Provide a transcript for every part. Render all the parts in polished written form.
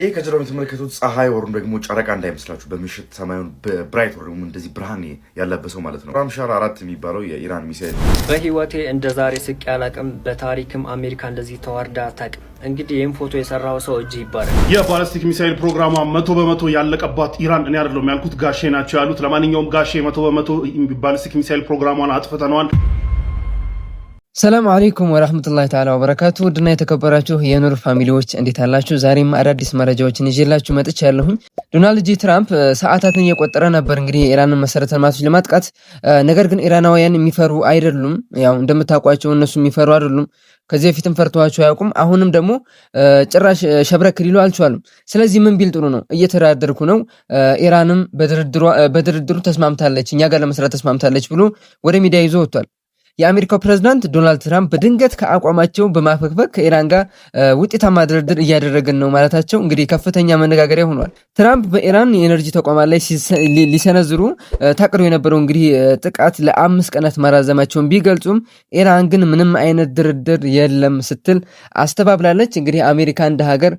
ይህ ከጀርባ የምትመለከቱት ፀሐይ ወሩን ደግሞ ጨረቃ እንዳይመስላችሁ በምሽት ሰማዩን በብራይት ወር ደግሞ እንደዚህ ብርሃን ያለበሰው ማለት ነው። ራምሻር 4 የሚባለው የኢራን ሚሳኤል በህይወቴ እንደዛሬ ስቅ ያላቅም በታሪክም አሜሪካ እንደዚህ ተዋርዳ አታውቅም። እንግዲህ ይህም ፎቶ የሰራው ሰው እጅ ይባላል። የባላስቲክ ሚሳኤል ፕሮግራሟ 100% ያለቀባት ኢራን እኔ አይደለም ያልኩት ጋሼ ናቸው ያሉት። ለማንኛውም ጋሼ 100% ባላስቲክ ሚሳኤል ፕሮግራሟን አጥፍተናል። ሰላም አለይኩም ወራህመቱላሂ ተዓላ ወበረካቱ። ውድና የተከበራችሁ የኑር ፋሚሊዎች እንዴት አላችሁ? ዛሬም አዳዲስ መረጃዎችን ይዤላችሁ መጥቻለሁ። ዶናልድ ጂ ትራምፕ ሰዓታትን እየቆጠረ ነበር እንግዲህ የኢራንን መሰረተ ልማቶች ለማጥቃት። ነገር ግን ኢራናውያን የሚፈሩ አይደሉም። ያው እንደምታውቋቸው እነሱ የሚፈሩ አይደሉም። ከዚህ በፊትም ፈርተዋቸው አያውቁም። አሁንም ደግሞ ጭራሽ ሸብረክ ሊሉ አልቻሉም። ስለዚህ ምን ቢል ጥሩ ነው? እየተደራደርኩ ነው፣ ኢራንም በድርድሩ ተስማምታለች፣ እኛ ጋር ለመስራት ተስማምታለች ብሎ ወደ ሚዲያ ይዞ ወጥቷል። የአሜሪካው ፕሬዝዳንት ዶናልድ ትራምፕ በድንገት ከአቋማቸው በማፈግፈግ ከኢራን ጋር ውጤታማ ድርድር እያደረግን ነው ማለታቸው እንግዲህ ከፍተኛ መነጋገሪያ ሆኗል። ትራምፕ በኢራን የኤነርጂ ተቋማት ላይ ሊሰነዝሩ ታቅዶ የነበረው እንግዲህ ጥቃት ለ5 ቀናት ማራዘማቸውን ቢገልጹም ኢራን ግን ምንም አይነት ድርድር የለም ስትል አስተባብላለች። እንግዲህ አሜሪካ እንደ ሀገር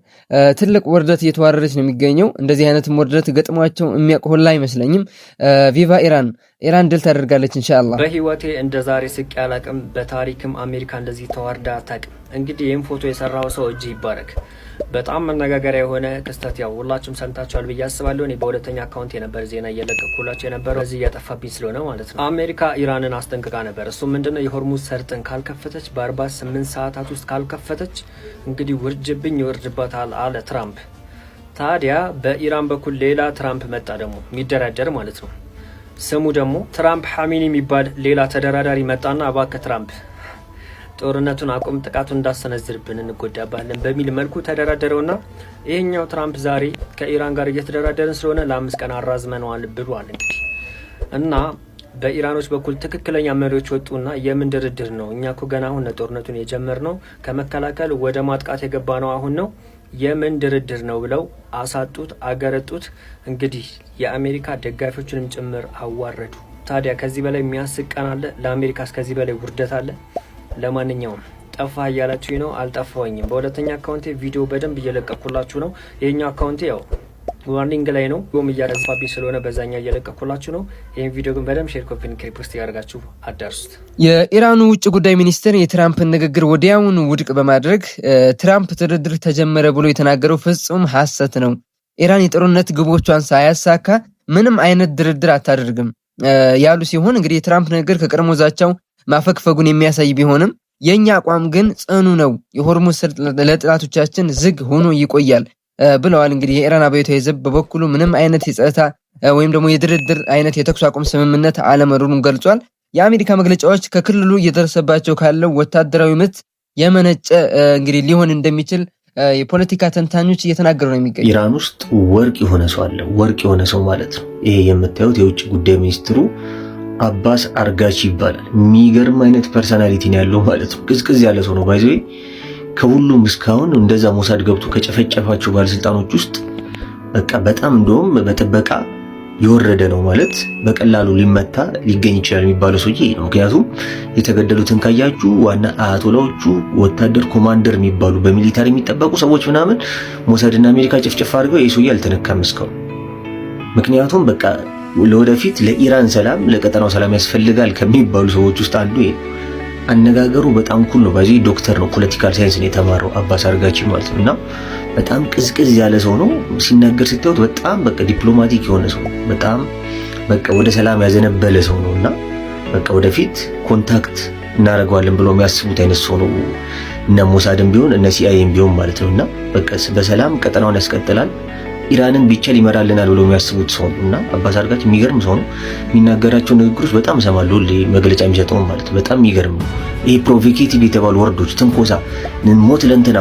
ትልቅ ውርደት እየተዋረደች ነው የሚገኘው። እንደዚህ አይነትም ውርደት ገጥሟቸው የሚያውቅ ሁላ አይመስለኝም። ቪቫ ኢራን ድል ታደርጋለች ኢንሻአላህ። በህይወቴ እንደዛሬ ስቅ ያላቅም በታሪክም አሜሪካ እንደዚህ ተዋርዳ አታውቅም። እንግዲህ ይህም ፎቶ የሰራው ሰው እጅ ይባረክ። በጣም መነጋገሪያ የሆነ ክስተት ያው ሁላችሁም ሰምታችኋል ብዬ አስባለሁ። እኔ በሁለተኛ አካውንት የነበር ዜና እየለቀኩላችሁ የነበረው እዚህ እያጠፋብኝ ስለሆነ ማለት ነው። አሜሪካ ኢራንን አስጠንቅቃ ነበር። እሱ ምንድነው የሆርሙዝ ሰርጥን ካልከፈተች በ48 ሰዓታት ውስጥ ካልከፈተች እንግዲህ ውርጅብኝ ይወርድባታል አለ ትራምፕ። ታዲያ በኢራን በኩል ሌላ ትራምፕ መጣ ደግሞ የሚደራደር ማለት ነው። ስሙ ደግሞ ትራምፕ ሐሚኒ የሚባል ሌላ ተደራዳሪ መጣና እባክህ ትራምፕ ጦርነቱን አቁም፣ ጥቃቱን እንዳሰነዝርብን እንጎዳባለን በሚል መልኩ ተደራደረውና ይሄኛው ትራምፕ ዛሬ ከኢራን ጋር እየተደራደርን ስለሆነ ለ5 ቀን አራዝመነዋል ብሏል። እንግዲህ እና በኢራኖች በኩል ትክክለኛ መሪዎች ወጡና የምን ድርድር ነው? እኛ እኮ ገና አሁን ጦርነቱን የጀመርነው ከመከላከል ወደ ማጥቃት የገባ ነው አሁን ነው የምን ድርድር ነው ብለው አሳጡት፣ አገረጡት። እንግዲህ የአሜሪካ ደጋፊዎችንም ጭምር አዋረዱ። ታዲያ ከዚህ በላይ የሚያስቅ ቀን አለ? ለአሜሪካስ ከዚህ በላይ ውርደት አለ? ለማንኛውም ጠፋ እያላችሁ ነው። አልጠፋኝም። በሁለተኛ አካውንቴ ቪዲዮ በደንብ እየለቀኩላችሁ ነው። ይሄኛው አካውንቴ ያው ዋርኒንግ ላይ ነው ዮም እያረዝፋብኝ ስለሆነ በዛኛው እየለቀኩላችሁ ነው። ይህን ቪዲዮ ግን በደንብ ሼር፣ ኮፒ፣ ሪፖስት ያደርጋችሁ አዳርሱት። የኢራኑ ውጭ ጉዳይ ሚኒስትር የትራምፕን ንግግር ወዲያውኑ ውድቅ በማድረግ ትራምፕ ድርድር ተጀመረ ብሎ የተናገረው ፍጹም ሐሰት ነው፣ ኢራን የጦርነት ግቦቿን ሳያሳካ ምንም አይነት ድርድር አታደርግም ያሉ ሲሆን እንግዲህ የትራምፕ ንግግር ከቀድሞ ዛቻው ማፈግፈጉን የሚያሳይ ቢሆንም የኛ አቋም ግን ጽኑ ነው፣ የሆርሙዝ ሰርጥ ለጥላቶቻችን ዝግ ሆኖ ይቆያል ብለዋል። እንግዲህ የኢራን አብዮታዊ ዘብ በበኩሉ ምንም አይነት የጸጥታ ወይም ደግሞ የድርድር አይነት የተኩስ አቁም ስምምነት አለመኖሩን ገልጿል። የአሜሪካ መግለጫዎች ከክልሉ እየደረሰባቸው ካለው ወታደራዊ ምት የመነጨ እንግዲህ ሊሆን እንደሚችል የፖለቲካ ተንታኞች እየተናገሩ ነው የሚገኙ። ኢራን ውስጥ ወርቅ የሆነ ሰው አለ። ወርቅ የሆነ ሰው ማለት ነው ይሄ የምታዩት የውጭ ጉዳይ ሚኒስትሩ አባስ አርጋቺ ይባላል። የሚገርም አይነት ፐርሰናሊቲ ነው ያለው ማለት ነው። ቅዝቅዝ ያለ ሰው ነው ባይዘይ ከሁሉም እስካሁን እንደዛ ሞሳድ ገብቶ ከጨፈጨፋቸው ባለስልጣኖች ውስጥ በቃ በጣም እንደውም በጥበቃ የወረደ ነው ማለት በቀላሉ ሊመታ ሊገኝ ይችላል የሚባለው ሰውዬ ነው። ምክንያቱም የተገደሉትን ካያችሁ ዋና አያቶላዎቹ ወታደር ኮማንደር የሚባሉ በሚሊታሪ የሚጠበቁ ሰዎች ምናምን ሞሳድና አሜሪካ ጭፍጭፍ አድርገው ይህ ሰውዬ አልተነካም እስካሁን። ምክንያቱም በቃ ለወደፊት ለኢራን ሰላም ለቀጠናው ሰላም ያስፈልጋል ከሚባሉ ሰዎች ውስጥ አንዱ ይሄ አነጋገሩ በጣም ኩል ነው። በዚህ ዶክተር ነው፣ ፖለቲካል ሳይንስ ነው የተማረው አባስ አርጋቺ ማለት ነው። እና በጣም ቅዝቅዝ ያለ ሰው ነው። ሲናገር ሲታዩት በጣም በቃ ዲፕሎማቲክ የሆነ ሰው፣ በጣም በቃ ወደ ሰላም ያዘነበለ ሰው ነው። እና በቃ ወደፊት ኮንታክት እናደርገዋለን ብሎ የሚያስቡት አይነት ሰው ነው። እነ ሞሳድም ቢሆን እነ ሲአይኤም ቢሆን ማለት ነው። እና በቃ በሰላም ቀጠናውን ያስቀጥላል፣ ኢራንን ቢቻል ይመራልናል ብሎ የሚያስቡት ሰው ነው። እና አባስ አርጋቺ የሚገርም ሰው ነው። የሚናገራቸው ንግግሮች በጣም እሰማለሁ፣ መግለጫ የሚሰጠው ማለት በጣም የሚገርም ነው። ይሄ ፕሮቮኬቲቭ የተባሉ ወርዶች፣ ትንኮሳ፣ ሞት ለእንትና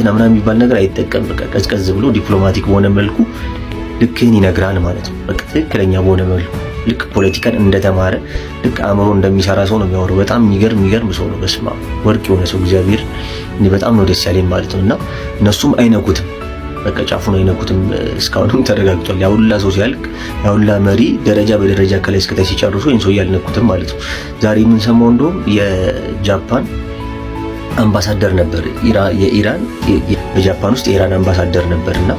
ምናምን የሚባል ነገር አይጠቀም። በቃ ቀዝቀዝ ብሎ ዲፕሎማቲክ በሆነ መልኩ ልክህን ይነግራል ማለት ነው። በቃ ትክክለኛ በሆነ መልኩ ልክ ፖለቲካን እንደተማረ ልክ አእምሮ እንደሚሰራ ሰው ነው የሚያወራው። በጣም የሚገርም ሰው ነው። በስማ ወርቅ የሆነ ሰው እግዚአብሔር በጣም ነው ደስ ያለኝ ማለት ነው። እና እነሱም አይነኩትም፣ በቃ ጫፉን አይነኩትም። እስካሁንም ተረጋግጧል። ያውላ ሰው ሲያልቅ ያውላ መሪ ደረጃ በደረጃ ከላይ እስከታች ሲጨርሱ ይሄን ሰው ያልነኩትም ማለት ነው። ዛሬ የምንሰማው እንደውም የጃፓን አምባሳደር ነበር፣ የኢራን በጃፓን ውስጥ የኢራን አምባሳደር ነበርና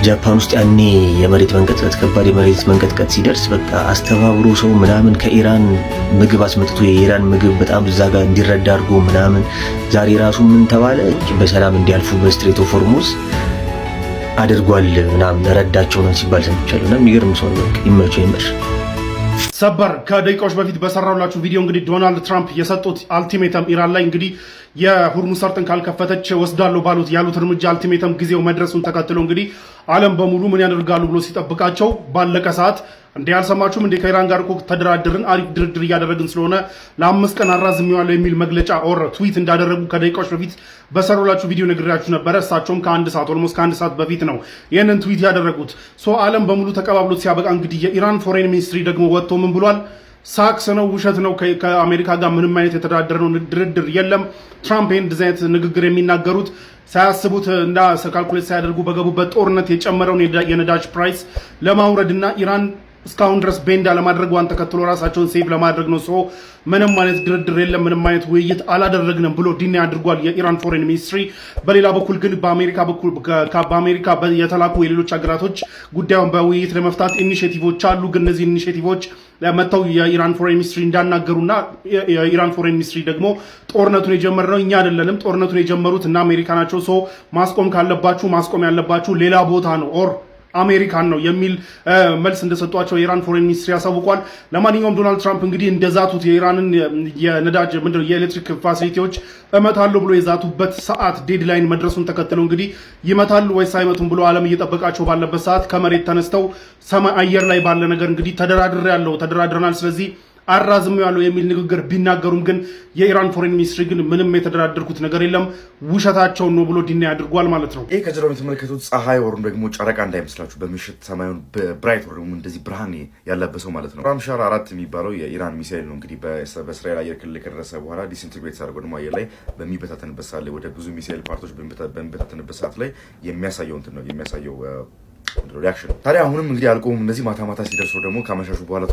ጃፓን ውስጥ ያኔ የመሬት መንቀጥቀጥ ከባድ የመሬት መንቀጥቀጥ ሲደርስ በቃ አስተባብሮ ሰው ምናምን ከኢራን ምግብ አስመጥቶ የኢራን ምግብ በጣም እዛ ጋር እንዲረዳ አድርጎ ምናምን ዛሬ ራሱ ምን ተባለ በሰላም እንዲያልፉ በስትሬት ኦፍ ሆርሙዝ አድርጓል ምናምን ረዳቸው ነው ሲባል ሰምቻለሁ። እና የሚገርም ሰው ነው። በቃ ይመቸው ይመር። ሰበር ከደቂቃዎች በፊት በሰራሁላችሁ ቪዲዮ እንግዲህ ዶናልድ ትራምፕ የሰጡት አልቲሜተም ኢራን ላይ እንግዲህ የሆርሙዝ ሰርጥን ካልከፈተች ወስዳለሁ ባሉት ያሉት እርምጃ አልቲሜተም ጊዜው መድረሱን ተከትሎ እንግዲህ ዓለም በሙሉ ምን ያደርጋሉ ብሎ ሲጠብቃቸው ባለቀ ሰዓት እንዴ ያልሰማችሁም እንዴ ከኢራን ጋር እኮ ተደራደርን አሪፍ ድርድር እያደረግን ስለሆነ ለ5 ቀን አራዝሜዋለሁ የሚል መግለጫ ኦር ትዊት እንዳደረጉ ከደቂቃዎች በፊት በሰራሁላችሁ ቪዲዮ ነግሬያችሁ ነበረ። እሳቸውም ከአንድ ሰዓት በፊት ነው ይህንን ትዊት ያደረጉት። ዓለም በሙሉ ተቀባብሎት ሲያበቃ እንግዲህ የኢራን ፎሬን ሚኒስትሪ ደግሞ ወጥቶ ምን ብሏል? ሳክስ ነው፣ ውሸት ነው፣ ከአሜሪካ ጋር ምንም አይነት የተደራደረው ድርድር የለም። ትራምፕ ይህን እንደዚህ አይነት ንግግር የሚናገሩት ሳያስቡት እና ካልኩሌት ሳያደርጉ በገቡበት ጦርነት የጨመረውን የነዳጅ ፕራይስ ለማውረድና ኢራን እስካሁን ድረስ ቤንዳ ለማድረግ ዋን ተከትሎ ራሳቸውን ሴቭ ለማድረግ ነው። ምንም አይነት ድርድር የለም፣ ምንም አይነት ውይይት አላደረግንም ብሎ ዲና አድርጓል የኢራን ፎሬን ሚኒስትሪ። በሌላ በኩል ግን በአሜሪካ የተላኩ የሌሎች ሀገራቶች ጉዳዩን በውይይት ለመፍታት ኢኒሼቲቮች አሉ። ግን እነዚህ ኢኒሼቲቮች መጥተው የኢራን ፎሬን ሚኒስትሪ እንዳናገሩና የኢራን ፎሬን ሚኒስትሪ ደግሞ ጦርነቱን የጀመርነው እኛ አይደለንም፣ ጦርነቱን የጀመሩት እና አሜሪካ ናቸው። ማስቆም ካለባችሁ ማስቆም ያለባችሁ ሌላ ቦታ ነው ኦር አሜሪካን ነው የሚል መልስ እንደሰጧቸው የኢራን ፎሬን ሚኒስትሪ ያሳውቋል። ለማንኛውም ዶናልድ ትራምፕ እንግዲህ እንደዛቱት የኢራንን የነዳጅ የኤሌክትሪክ ፋሲሊቲዎች እመታሉ ብሎ የዛቱበት ሰዓት ዴድላይን መድረሱን ተከትለው እንግዲህ ይመታሉ ወይስ አይመቱም ብሎ ዓለም እየጠበቃቸው ባለበት ሰዓት ከመሬት ተነስተው ሰማይ አየር ላይ ባለ ነገር እንግዲህ ተደራድረናል፣ ስለዚህ አራዝሜው ያለው የሚል ንግግር ቢናገሩም ግን የኢራን ፎሬን ሚኒስትሪ ግን ምንም የተደራደርኩት ነገር የለም ውሸታቸውን ነው ብሎ ዲና ያድርጓል ማለት ነው። ይሄ ከጀርባ የምትመለከቱት ፀሐይ ወሩን ደግሞ ጨረቃ እንዳይመስላችሁ በምሽት ሰማዩን ብራይት ወር ደግሞ እንደዚህ ብርሃን ያለበሰው ማለት ነው። ራምሻር 4 የሚባለው የኢራን ሚሳኤል ነው እንግዲህ በእስራኤል አየር ክልል ከደረሰ በኋላ ዲስኢንትግሬት አድርጎ ደግሞ አየር ላይ በሚበታተንበት ሰዓት ላይ ወደ ብዙ ሚሳኤል ፓርቶች በሚበታተንበት ሰዓት ላይ የሚያሳየው እንትን ነው የሚያሳየው ሪአክሽን። ታዲያ አሁንም እንግዲህ አልቆሙም። እነዚህ ማታ ሲደርሱ ደግሞ ከመሻሹ በኋላ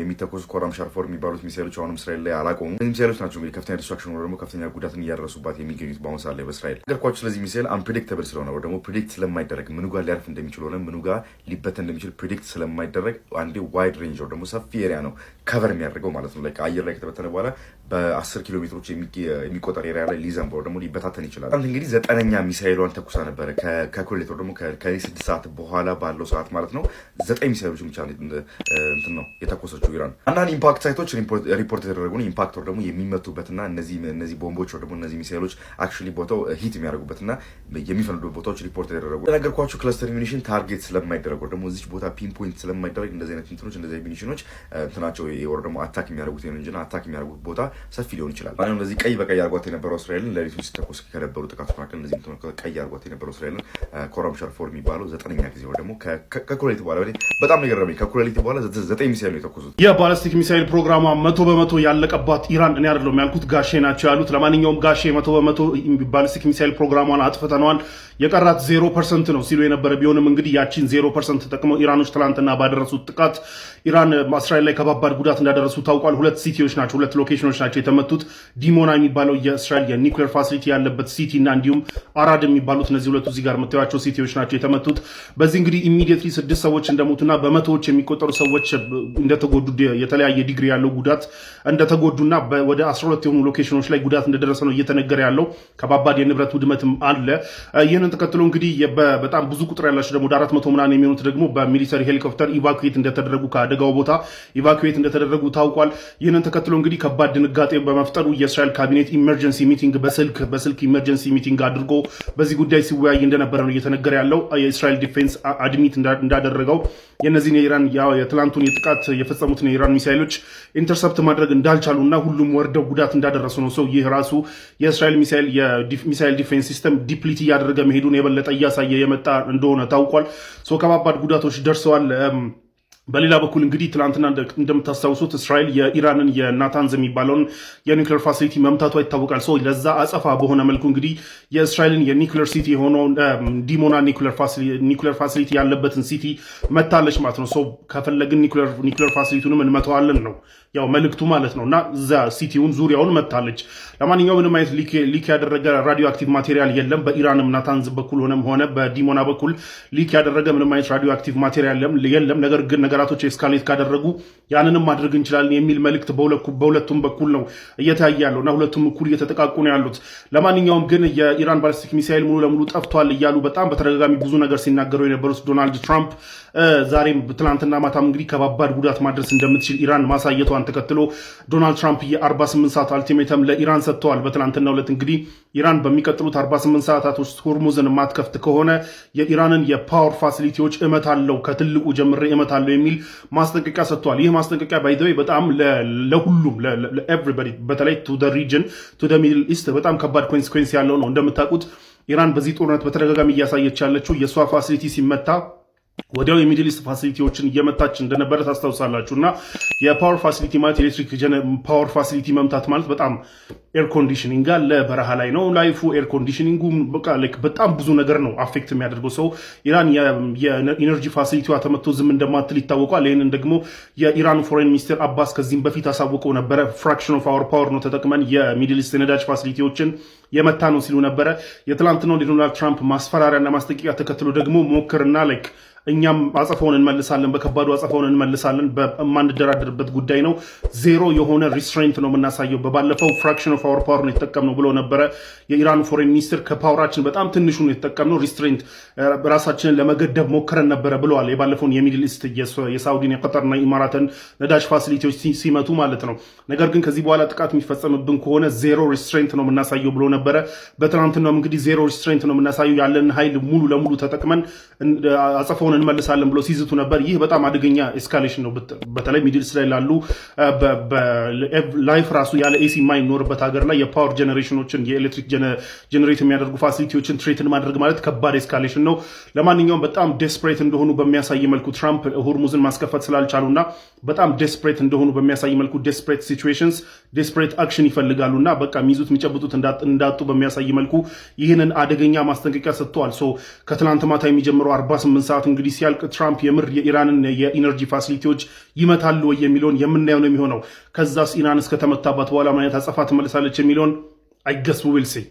የሚተኮሱ ራምሻር 4 የሚባሉት ሚሳኤሎች አሁንም እስራኤል ላይ አላቆሙም። እነዚህ ሚሳኤሎች ናቸው እንግዲህ ከፍተኛ ዲስትራክሽን ወይ ደግሞ ከፍተኛ ጉዳትን እያደረሱባት የሚገኙት በአሁኑ ሰዓት ላይ በእስራኤል ነገርኳችሁ። ስለዚህ ሚሳኤል አንፕሬዲክተብል ስለሆነ ወይ ደግሞ ፕሬዲክት ስለማይደረግ ምኑ ጋር ሊያርፍ እንደሚችል ሆነ ምኑ ጋር ሊበተን እንደሚችል ፕሬዲክት ስለማይደረግ አንዴ ዋይድ ሬንጅ ወይ ደግሞ ሰፊ ኤሪያ ነው ከቨር የሚያደርገው ማለት ነው። ላይ አየር ላይ ከተበተነ በኋላ በ10 ኪሎ ሜትሮች የሚቆጠር ኤሪያ ላይ ሊዘንበው ደግሞ ሊበታተን ይችላል። እንግዲህ 9ኛ ሚሳኤሏን ተኩሳ ነበረ ከኮሌቶር ደግሞ ከ6 ሰዓት በኋላ ባለው ሰዓት ማለት ነው 9 ሚሳኤሎች ብቻ እንትን ነው የተኮሰችው ኢራን። አንዳንድ ኢምፓክት ሳይቶች ሪፖርት የተደረጉ ነው ኢምፓክት ደግሞ የሚመቱበትና እነዚህ ቦምቦች ደግሞ እነዚህ ሚሳኤሎች አክቹሊ ቦታው ሂት የሚያደርጉበትና የሚፈነዱበት ቦታዎች ሪፖርት የተደረጉ ነገርኳችሁ። ክለስተር ሚኒሽን ታርጌት ስለማይደረጉ ደግሞ እዚች ቦታ ፒንፖይንት ስለማይደረግ እንደዚህ አይነት እንትኖች እንደዚህ ሚኒሽኖች እንትናቸው ወር ደግሞ አታክ የሚያደርጉት እንጂና አታክ የሚያደርጉት ቦታ ሰፊ ሊሆን ይችላል። አሁን እንደዚህ ቀይ በቀይ አርጓት የነበረው እስራኤልን ለሊቱን ሲተኮስ ከነበሩ ጥቃቶች መካከል እንደዚህ ቀይ አርጓት የነበረው እስራኤልን ራምሻር 4 የሚባለው 9ኛ ጊዜ ወይ ደግሞ ከኩሌት በኋላ በጣም የገረመኝ ከኩሌት በኋላ 9 ሚሳኤል ነው የተኮሱት። የባላስቲክ ሚሳኤል ፕሮግራሟ 100% ያለቀባት ኢራን እኔ አይደለም ያልኩት ጋሼ ናቸው ያሉት። ለማንኛውም ጋሼ 100% ባላስቲክ ሚሳኤል ፕሮግራሟን አጥፍተናል የቀራት 0% ነው ሲሉ የነበረ ቢሆንም እንግዲህ ያቺን 0% ተጠቅመው ኢራኖች ትላንትና ባደረሱት ጥቃት ኢራን እስራኤል ላይ ከባባድ ጉዳት እንዳደረሱ ታውቋል። ሁለት ሎኬሽኖች ናቸው የተመቱት። ዲሞና የሚባለው የእስራኤል የኒውክሌር ፋሲሊቲ ያለበት ሲቲ እና እንዲሁም አራድ የሚባሉት እነዚህ ሁለቱ እዚህ ጋር የምታዩቸው ሲቲዎች ናቸው የተመቱት። በዚህ እንግዲህ ኢሚዲየትሊ 6 ሰዎች እንደሞቱና በመቶዎች የሚቆጠሩ ሰዎች እንደተጎዱ የተለያየ ዲግሪ ያለው ጉዳት እንደተጎዱና ወደ 12 የሆኑ ሎኬሽኖች ላይ ጉዳት እንደደረሰ ነው እየተነገረ ያለው። ከባባድ የንብረት ውድመትም አለ። ይህንን ተከትሎ እንግዲህ በጣም ብዙ ቁጥር ያላቸው ደግሞ ወደ 400 ምናምን የሚሆኑት ደግሞ በሚሊተሪ ሄሊኮፕተር ኢቫኩዌት እንደተደረጉ ከአደጋው ቦታ ኢቫኩዌት እንደተደረጉ ታውቋል። ይህንን ተከትሎ እንግዲህ ከባድ ድንጋጤ በመፍጠሩ የእስራኤል ካቢኔት ኢመርጀንሲ ሚቲንግ በስልክ ኢመርጀንሲ ሚቲንግ አድርጎ በዚህ ጉዳይ ሲወያይ እንደነበረ ነው እየተነገረ ያለው። የእስራኤል ዲፌንስ አድሚት እንዳደረገው የነዚህን የኢራን የትላንቱን የጥቃት የፈጸሙትን የኢራን ሚሳይሎች ኢንተርሰፕት ማድረግ እንዳልቻሉና ሁሉም ወርደው ጉዳት እንዳደረሱ ነው። ይህ ራሱ የእስራኤል ሚሳይል ዲፌንስ ሲስተም ዲፕሊት እያደረገ መሄዱን የበለጠ እያሳየ የመጣ እንደሆነ ታውቋል። ከባባድ ጉዳቶች ደርሰዋል። በሌላ በኩል እንግዲህ ትላንትና እንደምታስታውሱት እስራኤል የኢራንን የናታንዝ የሚባለውን የኒውክሌር ፋሲሊቲ መምታቷ ይታወቃል። ሰው ለዛ አጸፋ በሆነ መልኩ እንግዲህ የእስራኤልን የኒውክሌር ሲቲ የሆነውን ዲሞና ኒውክሌር ፋሲሊቲ ያለበትን ሲቲ መታለች ማለት ነው። ሰው ከፈለግን ኒውክሌር ፋሲሊቲውንም እንመተዋለን ነው ያው መልእክቱ ማለት ነው። እና እዛ ሲቲውን ዙሪያውን መታለች። ለማንኛውም ምንም አይነት ሊክ ያደረገ ራዲዮ አክቲቭ ማቴሪያል የለም። በኢራንም ናታንዝ በኩል ሆነ በዲሞና በኩል ሊክ ያደረገ ምንም አይነት ራዲዮ አክቲቭ ማቴሪያል የለም። ነገር ግን ነገራቶች ኤስካሌት ካደረጉ ያንንም ማድረግ እንችላለን የሚል መልእክት በሁለቱም በኩል ነው እየታየ ያለው እና ሁለቱም እኩል እየተጠቃቁ ነው ያሉት። ለማንኛውም ግን የኢራን ባሊስቲክ ሚሳይል ሙሉ ለሙሉ ጠፍቷል እያሉ በጣም በተደጋጋሚ ብዙ ነገር ሲናገሩ የነበሩት ዶናልድ ትራምፕ ዛሬም ትላንትና ማታም እንግዲህ ከባባድ ጉዳት ማድረስ እንደምትችል ኢራን ማሳየቷን ተከትሎ ዶናልድ ትራምፕ የ48 ሰዓት አልቲሜተም ለኢራን ሰጥተዋል። በትላንትናው ዕለት እንግዲህ ኢራን በሚቀጥሉት 48 ሰዓታት ውስጥ ሁርሙዝን የማትከፍት ከሆነ የኢራንን የፓወር ፋሲሊቲዎች እመታለው፣ ከትልቁ ጀምሬ እመታለው የሚል ማስጠንቀቂያ ሰጥተዋል። ይህ ማስጠንቀቂያ ባይ ዘ ዌይ በጣም ለሁሉም ለኤቭሪባዲ በተለይ ቱ ዘ ሪጅን ቱ ዘ ሚድል ኢስት በጣም ከባድ ኮንሲኩዌንስ ያለው ነው። እንደምታውቁት ኢራን በዚህ ጦርነት በተደጋጋሚ እያሳየች ያለችው የእሷ ፋሲሊቲ ሲመታ ወዲያው የሚድል ኢስት ፋሲሊቲዎችን እየመታች እንደነበረ ታስታውሳላችሁ። እና የፓወር ፋሲሊቲ ማለት ኤሌክትሪክ ፓወር ፋሲሊቲ መምታት ማለት በጣም ኤር ኮንዲሽኒንግ አለ፣ በረሃ ላይ ነው ላይፉ። ኤር ኮንዲሽኒንጉ በጣም ብዙ ነገር ነው አፌክት የሚያደርገው። ሰው ኢራን የኢነርጂ ፋሲሊቲዋ ተመቶ ዝም እንደማትል ይታወቃል። ይህንን ደግሞ የኢራን ፎሬን ሚኒስትር አባስ ከዚህም በፊት አሳውቀው ነበረ። ፍራክሽን ኦፍ አወር ፓወር ነው ተጠቅመን የሚድል ኢስት የነዳጅ ፋሲሊቲዎችን የመታ ነው ሲሉ ነበረ። የትላንትናው የዶናልድ ትራምፕ ማስፈራሪያና ማስጠንቀቂያ ተከትሎ ደግሞ ሞክርና እኛም አጸፋውን እንመልሳለን፣ በከባዱ አጸፋውን እንመልሳለን፣ በማንደራደርበት ጉዳይ ነው። ዜሮ የሆነ ሪስትሬንት ነው የምናሳየው። በባለፈው ፍራክሽን ኦፍ አወር ፓወር ነው የተጠቀምነው ብሎ ነበረ የኢራን ፎሬን ሚኒስትር። ከፓወራችን በጣም ትንሹ ነው የተጠቀምነው፣ ሪስትሬንት ራሳችንን ለመገደብ ሞክረን ነበረ ብለዋል። የባለፈውን የሚድል ኢስት የሳውዲን የቀጠርና ኢማራትን ነዳጅ ፋሲሊቲዎች ሲመቱ ማለት ነው። ነገር ግን ከዚህ በኋላ ጥቃት የሚፈጸምብን ከሆነ ዜሮ ሪስትሬንት ነው የምናሳየው ብሎ ነበረ። በትናንትናውም እንግዲህ ዜሮ ሪስትሬንት ነው የምናሳየው፣ ያለን ኃይል ሙሉ ለሙሉ ተጠቅመን አጸፋውን እንመልሳለን ብሎ ሲዝቱ ነበር። ይህ በጣም አደገኛ ኤስካሌሽን ነው። በተለይ ሚድል ኢስት ላይ ላሉ ላይፍ ራሱ ያለ ኤሲ የማይኖርበት ሀገር ላይ የፓወር ጀኔሬሽኖችን የኤሌክትሪክ ጀኔሬት የሚያደርጉ ፋሲሊቲዎችን ትሬትን ማድረግ ማለት ከባድ ኤስካሌሽን ነው። ለማንኛውም በጣም ዴስፕሬት እንደሆኑ በሚያሳይ መልኩ ትራምፕ ሁርሙዝን ማስከፈት ስላልቻሉና በጣም ዴስፕሬት እንደሆኑ በሚያሳይ መልኩ ዴስፕሬት ሲቹዌሽንስ ዴስፕሬት አክሽን ይፈልጋሉና በቃ የሚይዙት የሚጨብጡት እንዳጡ በሚያሳይ መልኩ ይህንን አደገኛ ማስጠንቀቂያ ሰጥተዋል። ከትላንት ማታ የሚጀምረው 48 ሰዓት እንግዲህ ሲያልቅ ትራምፕ የምር የኢራንን የኢነርጂ ፋሲሊቲዎች ይመታሉ ወይ የሚለውን የምናየው ነው የሚሆነው። ከዛስ ኢራን እስከተመታባት በኋላ ምን አይነት አጸፋ ትመልሳለች የሚለውን አይገስ ዊል ሲ